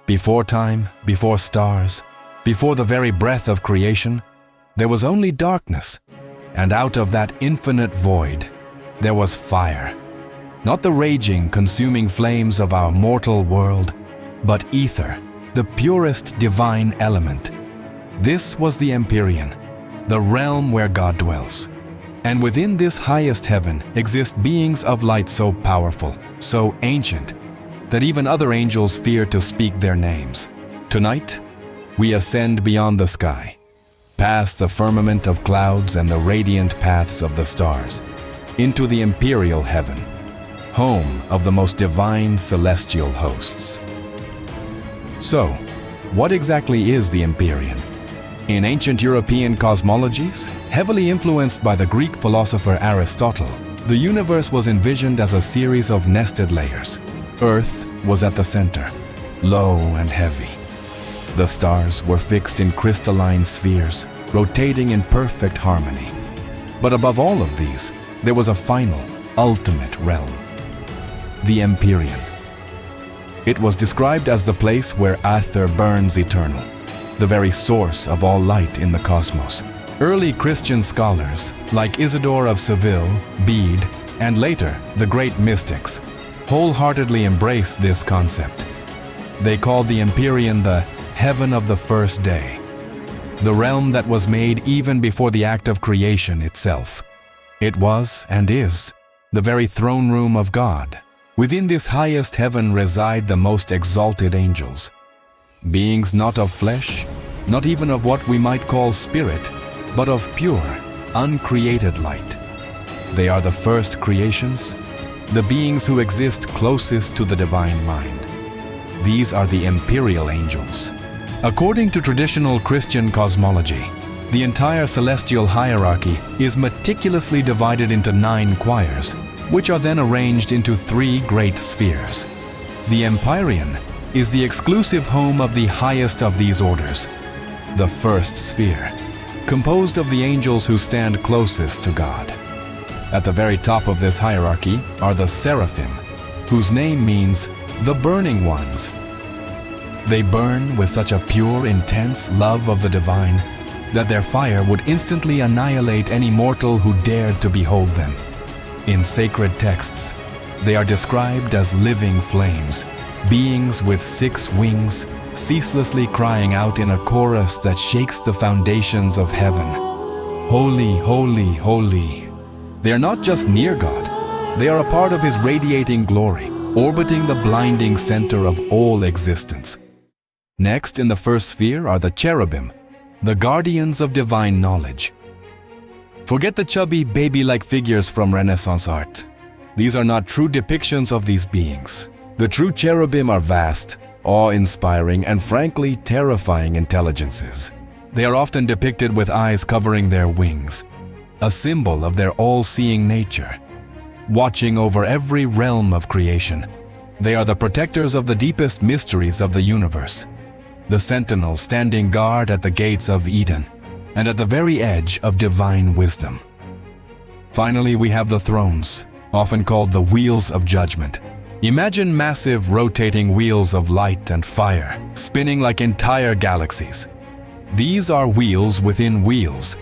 Before time, before stars, before the very breath of creation, there was only darkness, and out of that infinite void, there was fire. Not the raging, consuming flames of our mortal world, but ether, the purest divine element. This was the Empyrean, the realm where God dwells. And within this highest heaven exist beings of light so powerful, so ancient, that even other angels fear to speak their names. Tonight, we ascend beyond the sky, past the firmament of clouds and the radiant paths of the stars, into the imperial heaven, home of the most divine celestial hosts. So, what exactly is the Empyrean? In ancient European cosmologies, heavily influenced by the Greek philosopher Aristotle, the universe was envisioned as a series of nested layers. Earth was at the center, low and heavy. The stars were fixed in crystalline spheres, rotating in perfect harmony. But above all of these, there was a final, ultimate realm, the Empyrean. It was described as the place where aether burns eternal, the very source of all light in the cosmos. Early Christian scholars, like Isidore of Seville, Bede, and later the great mystics, wholeheartedly embraced this concept. They called the Empyrean the heaven of the first day, the realm that was made even before the act of creation itself. It was, and is, the very throne room of God. Within this highest heaven reside the most exalted angels, beings not of flesh, not even of what we might call spirit, but of pure, uncreated light. They are the first creations, the beings who exist closest to the divine mind. These are the imperial angels. According to traditional Christian cosmology, the entire celestial hierarchy is meticulously divided into 9 choirs, which are then arranged into 3 great spheres. The Empyrean is the exclusive home of the highest of these orders, the first sphere, composed of the angels who stand closest to God. At the very top of this hierarchy are the seraphim, whose name means the burning ones. They burn with such a pure, intense love of the divine that their fire would instantly annihilate any mortal who dared to behold them. In sacred texts, they are described as living flames, beings with 6 wings, ceaselessly crying out in a chorus that shakes the foundations of heaven. Holy, holy, holy. They are not just near God, they are a part of His radiating glory, orbiting the blinding center of all existence. Next in the first sphere are the cherubim, the guardians of divine knowledge. Forget the chubby, baby-like figures from Renaissance art. These are not true depictions of these beings. The true cherubim are vast, awe-inspiring, and frankly terrifying intelligences. They are often depicted with eyes covering their wings, a symbol of their all-seeing nature. Watching over every realm of creation, they are the protectors of the deepest mysteries of the universe, the sentinels standing guard at the gates of Eden and at the very edge of divine wisdom. Finally, we have the thrones, often called the wheels of judgment. Imagine massive rotating wheels of light and fire, spinning like entire galaxies. These are wheels within wheels,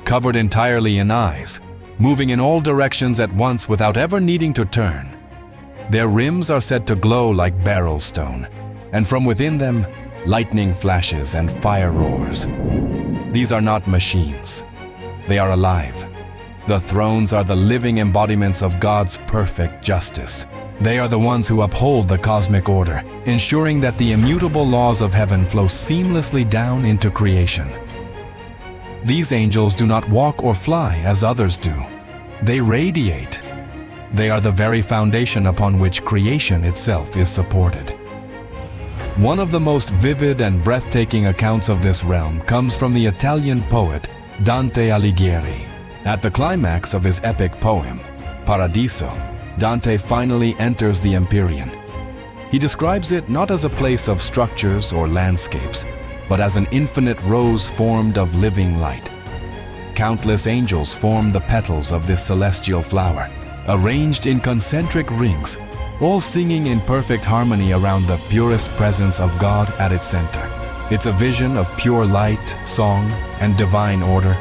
covered entirely in eyes, moving in all directions at once without ever needing to turn. Their rims are said to glow like beryl stone, and from within them, lightning flashes and fire roars. These are not machines. They are alive. The thrones are the living embodiments of God's perfect justice. They are the ones who uphold the cosmic order, ensuring that the immutable laws of heaven flow seamlessly down into creation. These angels do not walk or fly as others do. They radiate. They are the very foundation upon which creation itself is supported. One of the most vivid and breathtaking accounts of this realm comes from the Italian poet Dante Alighieri. At the climax of his epic poem, Paradiso, Dante finally enters the Empyrean. He describes it not as a place of structures or landscapes, but as an infinite rose formed of living light. Countless angels form the petals of this celestial flower, arranged in concentric rings, all singing in perfect harmony around the purest presence of God at its center. It's a vision of pure light, song, and divine order,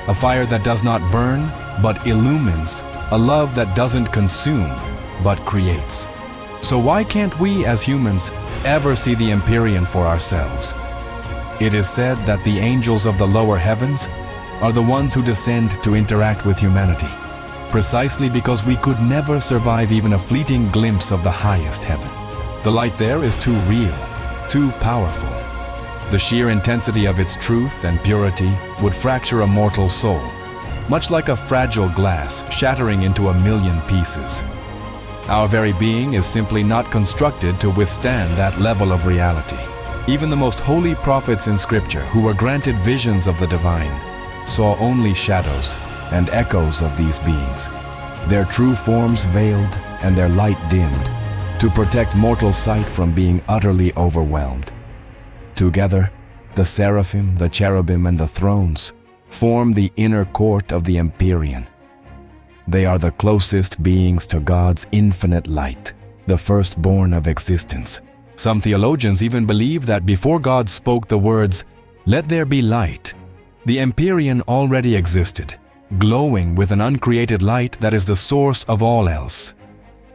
a fire that does not burn, but illumines, a love that doesn't consume, but creates. So why can't we as humans ever see the Empyrean for ourselves? It is said that the angels of the lower heavens are the ones who descend to interact with humanity, precisely because we could never survive even a fleeting glimpse of the highest heaven. The light there is too real, too powerful. The sheer intensity of its truth and purity would fracture a mortal soul, much like a fragile glass shattering into a million pieces. Our very being is simply not constructed to withstand that level of reality. Even the most holy prophets in Scripture, who were granted visions of the divine, saw only shadows and echoes of these beings, their true forms veiled and their light dimmed, to protect mortal sight from being utterly overwhelmed. Together, the seraphim, the cherubim, and the thrones form the inner court of the Empyrean. They are the closest beings to God's infinite light, the firstborn of existence. Some theologians even believe that before God spoke the words, "Let there be light," the Empyrean already existed, glowing with an uncreated light that is the source of all else.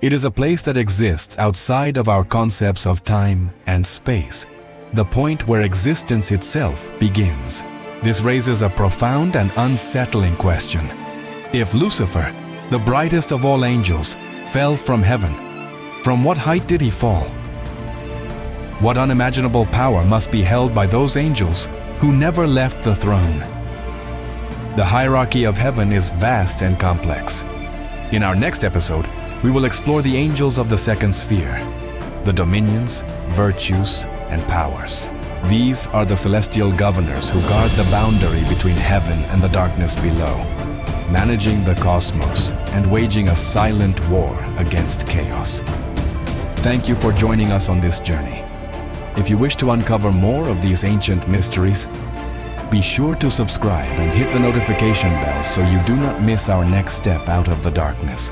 It is a place that exists outside of our concepts of time and space, the point where existence itself begins. This raises a profound and unsettling question. If Lucifer, the brightest of all angels, fell from heaven, from what height did he fall? What unimaginable power must be held by those angels who never left the throne? The hierarchy of heaven is vast and complex. In our next episode, we will explore the angels of the second sphere, the dominions, virtues, and powers. These are the celestial governors who guard the boundary between heaven and the darkness below, managing the cosmos and waging a silent war against chaos. Thank you for joining us on this journey. If you wish to uncover more of these ancient mysteries, be sure to subscribe and hit the notification bell so you do not miss our next step out of the darkness.